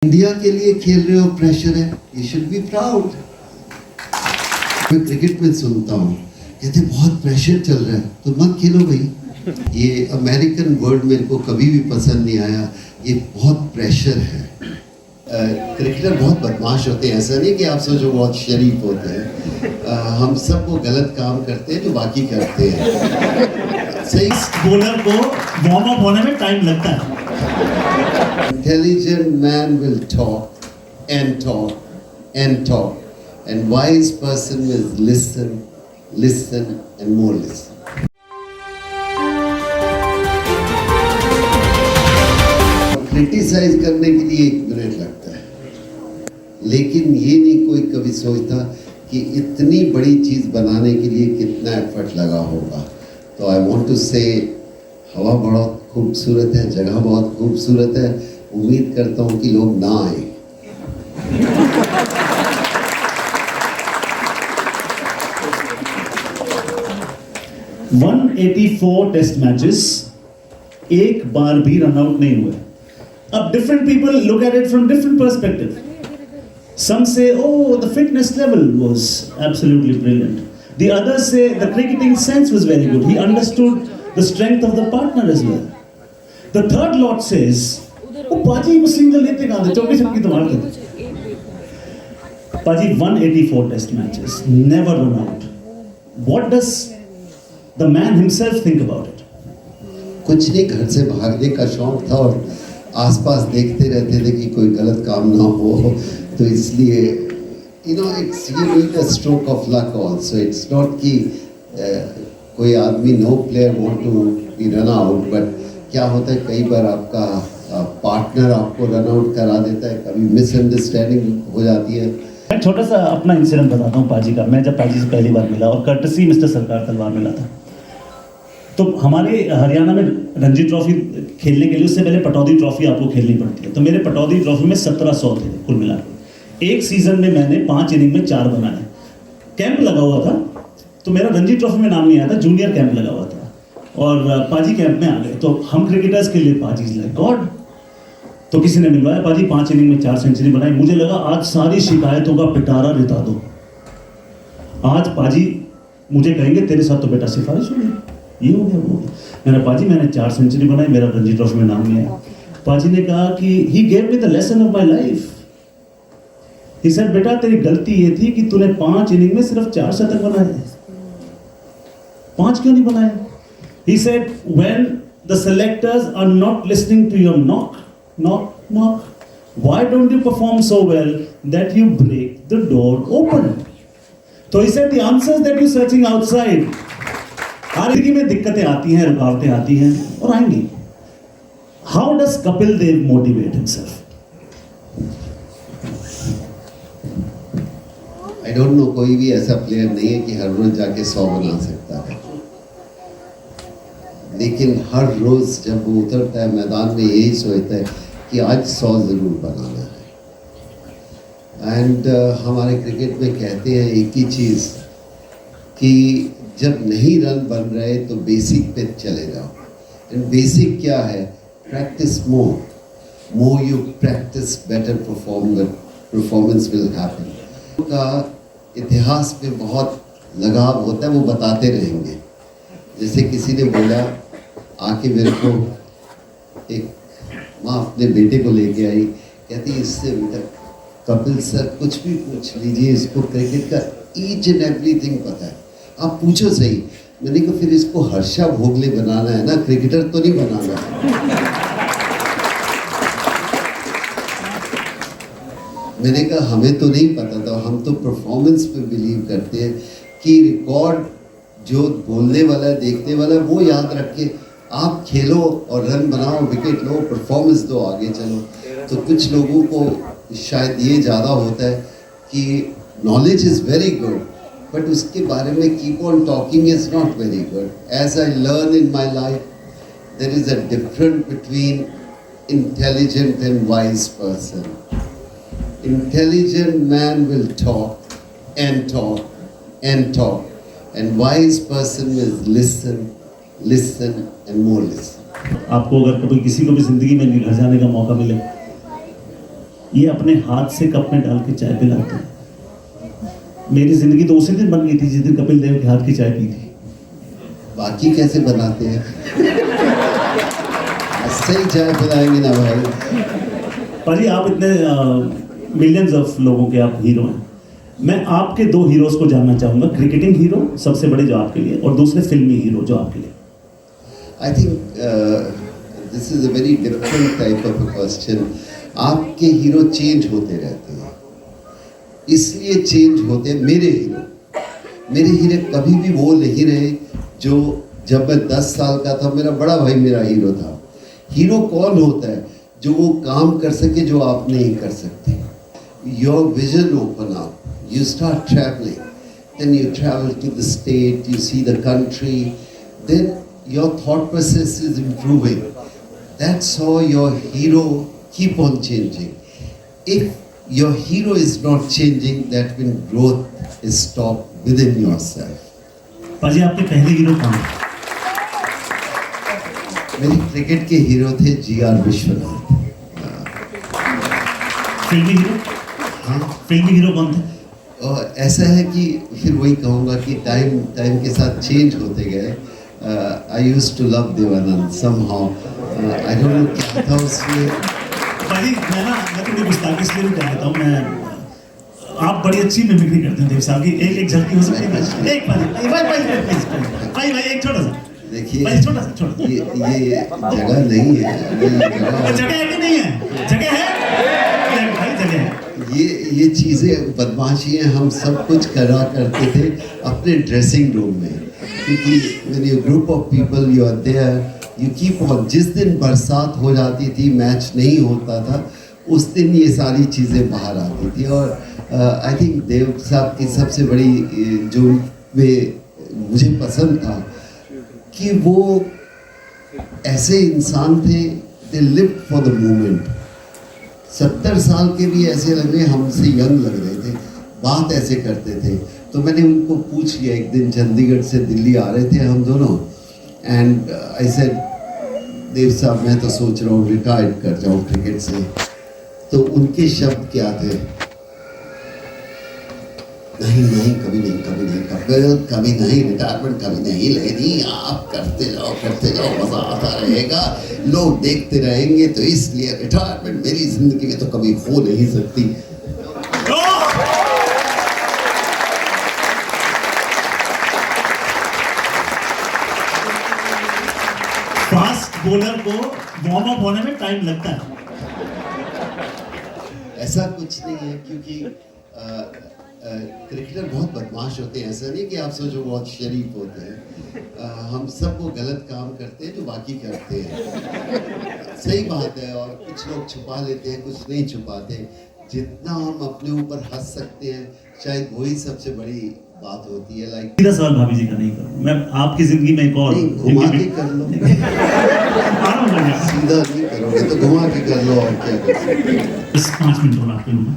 India के लिए खेल रहे हो, प्रेशर है, यू शुड बी प्राउड। मैं क्रिकेट में सुनता हूँ, कहते बहुत प्रेशर चल रहा है तो मत खेलो भाई। ये अमेरिकन वर्ड मेरे को कभी भी पसंद नहीं आया, ये बहुत प्रेशर है। क्रिकेटर बहुत बदमाश होते हैं, ऐसा नहीं कि आप सोचो बहुत शरीफ होते हैं। हम सब वो गलत काम करते हैं जो बाकी करते हैं। सही बॉलर को वार्म अप होने में टाइम लगता है। Intelligent man will talk and talk and talk, and wise person will listen, listen and more listen. Criticise करने के लिए 1 मिनट लगता है, लेकिन ये नहीं कोई कभी सोचता कि इतनी बड़ी चीज बनाने के लिए कितना एफर्ट लगा होगा। तो आई वांट टू से हवा बहुत खूबसूरत है, जगह बहुत खूबसूरत है। उम्मीद करता हूँ कि लोग ना आए। 184 टेस्ट मैचेस, एक बार भी रन आउट नहीं हुए। अब different people look at it from different perspective. Some say, oh, the fitness level was absolutely brilliant. The others say the cricketing sense was very good. He understood the strength of the partner as well. The third lot says, oh, Paji was single लेते कहाँ थे? चौके छक्के तो मारते थे। Paji 184 test matches, never run out. What does the man himself think about it? कुछ नहीं, घर से भागने का शौक था और आसपास देखते रहते थे कि कोई गलत काम ना हो, तो इसलिए it's you need a stroke of luck also. It's not कि कोई आदमी no player want to be run out, but क्या होता है कई बार आपका पार्टनर आपको रन आउट करा देता है, कभी मिसअंडरस्टैंडिंग हो जाती है। मैं छोटा सा अपना इंसिडेंट बताता हूँ पाजी का। मैं जब पाजी से पहली बार मिला और कर्टसी मिस्टर सरकार तलवार मिला था, तो हमारे हरियाणा में रणजी ट्रॉफी खेलने के लिए उससे पहले पटौदी ट्रॉफी आपको खेलनी पड़ती है। तो मेरे पटौदी ट्रॉफी में 1700 थे कुल मिला के। एक सीजन में मैंने 5 इनिंग में 4 बनाए। कैंप लगा हुआ था, तो मेरा रणजी ट्रॉफी में नाम नहीं आया था, जूनियर कैंप लगा हुआ था और पाजी कैंप में आ गए। तो हम क्रिकेटर्स के लिए पाजी इज लाइक गॉड। तो किसी ने मिलवाया, पाजी 5 इनिंग में 4 सेंचुरी बनाई। मुझे लगा आज सारी शिकायतों का पिटारा रिता दो, आज पाजी मुझे कहेंगे तेरे साथ तो बेटा सिफारिश हो गई, ये हो गया वो हो गया। मैंने पाजी मैंने 4 सेंचुरी बनाई, मेरा रणजी ट्रॉफी में नाम नहीं आया। पाजी ने कहा कि he gave me the lesson of my life. He said बेटा तेरी गलती ये थी कि तूने 5 इनिंग में सिर्फ 4 शतक बनाए। 5 क्यों नहीं बनाए? He said when the selectors are not listening to your knock, why don't you perform so well that you break the door open? So he said the answers that you're searching outside, हर जिंदगी में दिक्कतें आती हैं, रुकावटें आती हैं और आएंगी। How does Kapil Dev motivate himself? I don't know, कोई भी ऐसा प्लेयर नहीं है कि हर रोज जाके 100 बना सकता है, लेकिन हर रोज जब वो उतरता है मैदान में यही सोचता है कि आज 100 जरूर बनाना है। एंड हमारे क्रिकेट में कहते हैं एक ही चीज़ कि जब नहीं रन बन रहे तो बेसिक पे चले जाओ। एंड बेसिक क्या है? Practice more you practice better performance will happen. का इतिहास में बहुत लगाव होता है, वो बताते रहेंगे। जैसे किसी ने बोला आके मेरे को, एक माँ अपने बेटे को लेके आई, कहती इससे बेटा कपिल सर कुछ भी पूछ लीजिए, इसको क्रिकेट का ईच एंड एवरीथिंग पता है, आप पूछो सही। मैंने कहा फिर इसको हर्षा भोगले बनाना है ना, क्रिकेटर तो नहीं बनाना है। मैंने कहा हमें तो नहीं पता था, हम तो परफॉर्मेंस पे बिलीव करते हैं कि रिकॉर्ड जो बोलने वाला है, देखने वाला है, वो याद रख के आप खेलो और रन बनाओ, विकेट लो, परफॉर्मेंस दो, आगे चलो। तो कुछ लोगों को शायद ये ज़्यादा होता है कि knowledge is very good, but उसके बारे में keep on talking is not very good. As I learn in my life, there is a difference between intelligent and wise person. Intelligent man will talk and talk and talk, and wise person will listen, listen and more listen. आपको अगर कभी किसी को भी जिंदगी में घर जाने का मौका मिले ये अपने हाथ से कप में डाल के चाय पिलाते हैं। मेरी जिंदगी तो उसी दिन बन गई थी जिस दिन कपिल देव के हाथ की चाय पी थी। बाकी कैसे बनाते हैं? ऐसे ही चाय पिलाएंगे ना भाई। पाजी आप इतने मिलियंस ऑफ लोगों के आप हीरो हैं। मैं आपके दो हीरोज को जानना चाहूंगा, क्रिकेटिंग हीरो सबसे बड़े जो आपके लिए, और दूसरे फिल्मी हीरो जो आपके लिए। I think this is a very different type of a question. आपके हीरो चेंज होते रहते हैं, इसलिए चेंज होते हैं। मेरे हीरो कभी भी वो नहीं रहे जो जब मैं 10 साल का था मेरा बड़ा भाई मेरा हीरो था। हीरो कौन होता है? जो वो काम कर सके जो आप नहीं कर सकते। Your vision open up, you start traveling, then you travel to the state, you see the country, then your thought process is improving. That's how your hero keep on changing. If your hero is not changing, that means growth is stopped within yourself. पाजी आपके पहले hero कौन थे? मेरे cricket के hero थे G.R.. Vishwanath. फिल्मी hero? हाँ, फिल्मी हीरो कौन थे? और ऐसा है कि फिर वही कहूँगा कि टाइम के साथ चेंज होते गए। I used to love Devanand somehow. I don't know क्या था उसमें। भाई मैं थोड़ी गुस्ताखी इसलिए भी कर देता हूँ। मैं आप बड़ी अच्छी मिमिक्री करते हैं देव साहब की। एक झलकी हो सकती है? एक भाई एक छोटा सा देखिए, छोटा सा ये जगह नहीं है। जगह है कि नहीं है? जगह है भाई, जगह है। ये चीज़ें बदमाशियाँ हम सब कुछ करा करते थे अपने ड्रेसिंग रूम में, क्योंकि when you group of people you are there, you keep on। जिस दिन बरसात हो जाती थी, मैच नहीं होता था, उस दिन ये सारी चीज़ें बाहर आती थी। और आई थिंक देव साहब की सबसे बड़ी जो वे मुझे पसंद था कि वो ऐसे इंसान थे, they lived for the moment। 70 साल के भी ऐसे लग रहे, हमसे यंग लग रहे थे, बात ऐसे करते थे। तो मैंने उनको पूछ लिया, एक दिन चंडीगढ़ से दिल्ली आ रहे थे हम दोनों, एंड आई सेड देव साहब मैं तो सोच रहा हूँ रिटायर कर जाऊँ क्रिकेट से। तो उनके शब्द क्या थे? नहीं कभी नहीं, रिटायरमेंट कभी नहीं लेनी, आप करते जाओ मजा आता रहेगा, लोग देखते रहेंगे, तो इसलिए रिटायरमेंट मेरी जिंदगी में तो कभी हो नहीं सकती। फास्ट बॉलर को वार्म अप होने में टाइम लगता है। ऐसा कुछ नहीं है, क्योंकि क्रिकेटर बहुत बदमाश होते हैं। ऐसा नहीं कि आप सोचो बहुत शरीफ होते हैं। हम सब वो गलत काम करते हैं जो बाकी करते हैं। सही बात है। और कुछ लोग छुपा लेते हैं, कुछ नहीं छुपाते। जितना हम अपने ऊपर हंस सकते हैं, शायद वही सबसे बड़ी बात होती है। लाइक सीधा सवाल भाभी जी का नहीं करूँ मैं, आपकी जिंदगी में एक और घुमा के कर लो। सीधा नहीं करोगे तो घुमा के कर लो, और क्या कर सकते हैं। बस 5 मिनट और आपको लूंगा।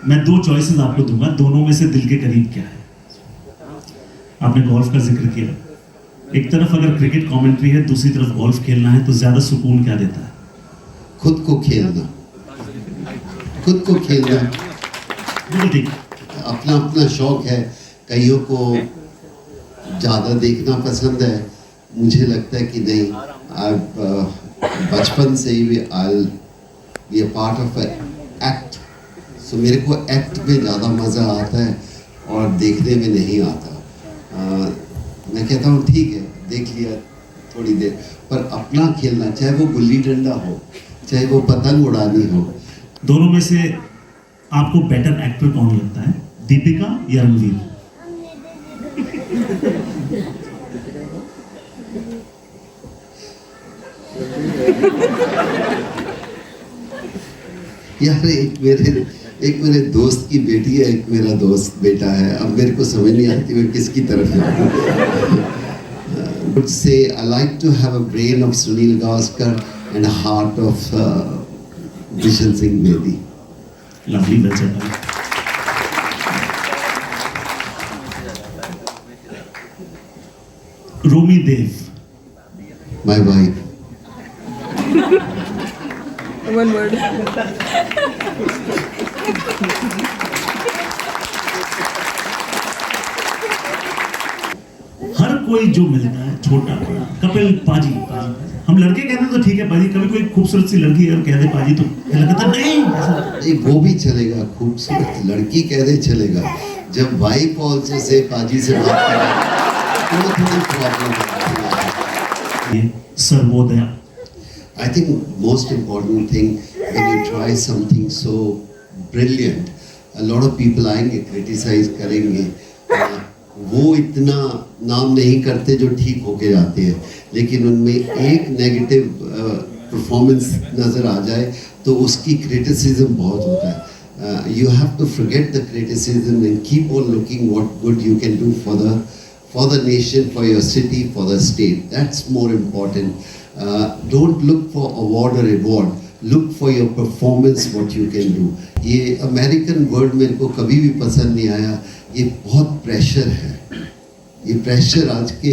मैं 2 चॉइसेस आपको दूंगा, दोनों में से दिल के करीब क्या है? आपने गोल्फ का जिक्र किया। एक तरफ अगर क्रिकेट कमेंट्री है, दूसरी तरफ गोल्फ खेलना है, तो ज्यादा सुकून क्या देता है? खुद को खेलना। बिल्कुल ठीक। अपना शौक है। कईयों को ज़्यादा देखना पसंद है, मुझे लगता है कि नहीं। बचपन से ही I be a part of act. So मेरे को एक्ट में ज़्यादा मज़ा आता है और देखने में नहीं आता। मैं कहता हूँ ठीक है, देख लिया थोड़ी देर, पर अपना खेलना, चाहे वो गुल्ली डंडा हो, चाहे वो पतंग उड़ानी हो। दोनों में से आपको बेटर एक्टर कौन लगता है, दीपिका या रणवीर? यार एक मेरे दोस्त की बेटी है, एक मेरा दोस्त बेटा है। अब मेरे को समझ नहीं आती मैं किसकी तरफ would say I like to have a brain of Sunil Gavaskar and a heart of Vishen Singh Bedi. Lovely, well said. Romi Dev. My wife. One word. हर कोई जो मिलता है छोटा बड़ा कपिल पाजी हम लड़के कहते हैं तो ठीक है पाजी, कभी कोई खूबसूरत सी लड़की अगर कह दे पाजी तो लगता नहीं ऐसा। नहीं, वो भी चलेगा, खूबसूरत लड़की कह दे चलेगा, जब वाइफ ऑल्सो से पाजी से बात करें तो थोड़ी प्रॉब्लम है। Sarvodaya I think most important thing when you try something so brilliant, a lot of people आएंगे criticize करेंगे, वो इतना नाम नहीं करते जो ठीक होके जाते हैं, लेकिन उनमें एक नेगेटिव परफॉर्मेंस नज़र आ जाए तो उसकी क्रिटिसिज्म बहुत होता है. You have to forget the criticism and keep on looking what good you can do for the nation, for your city, for the state. That's more important. Don't look for award or reward. Look for your performance, what you can do. ये American word मेरे को कभी भी पसंद नहीं आया. ये बहुत प्रेशर है. ये प्रेशर आज के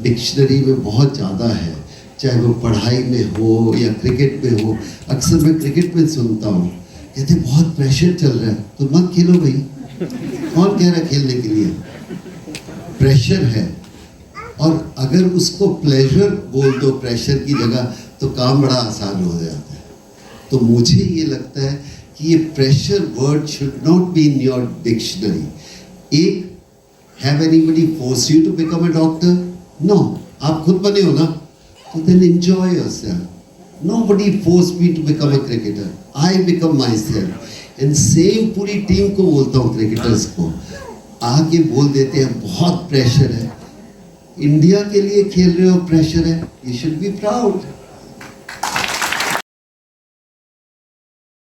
डिक्शनरी में बहुत ज़्यादा है, चाहे वो पढ़ाई में हो या क्रिकेट में हो. अक्सर मैं क्रिकेट में सुनता हूँ, कहते बहुत प्रेशर चल रहा है तो मत खेलो भाई. कौन कह रहा है खेलने के लिए? प्रेशर है. और अगर उसको प्लेजर बोल दो प्रेशर की जगह तो काम बड़ा आसान हो जाता है. तो मुझे ये लगता है कि ये pressure word should not be in your dictionary. एक, have anybody force you to become a doctor? No, आप खुद बने हो ना, तो then enjoy yourself. Nobody force me to become a cricketer, I become myself. And same पूरी team को बोलता हूँ, क्रिकेटर्स को आके बोल देते हैं बहुत प्रेशर है. इंडिया के लिए खेल रहे हो, प्रेशर है, यू शुड बी प्राउड.